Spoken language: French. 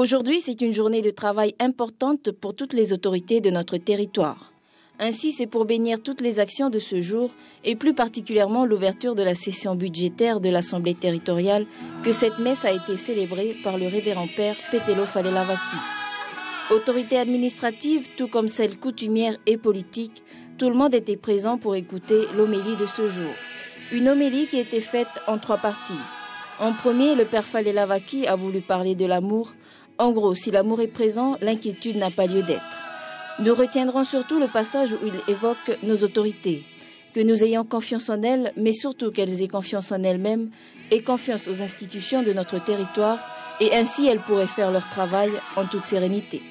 Aujourd'hui, c'est une journée de travail importante pour toutes les autorités de notre territoire. Ainsi, c'est pour bénir toutes les actions de ce jour et plus particulièrement l'ouverture de la session budgétaire de l'Assemblée territoriale que cette messe a été célébrée par le révérend père Petelo Falelavaki. Autorités administratives, tout comme celles coutumières et politiques, tout le monde était présent pour écouter l'homélie de ce jour. Une homélie qui était faite en 3 parties. En premier, le père Falelavaki a voulu parler de l'amour. En gros, si l'amour est présent, l'inquiétude n'a pas lieu d'être. Nous retiendrons surtout le passage où il évoque nos autorités, que nous ayons confiance en elles, mais surtout qu'elles aient confiance en elles-mêmes et confiance aux institutions de notre territoire, et ainsi elles pourraient faire leur travail en toute sérénité.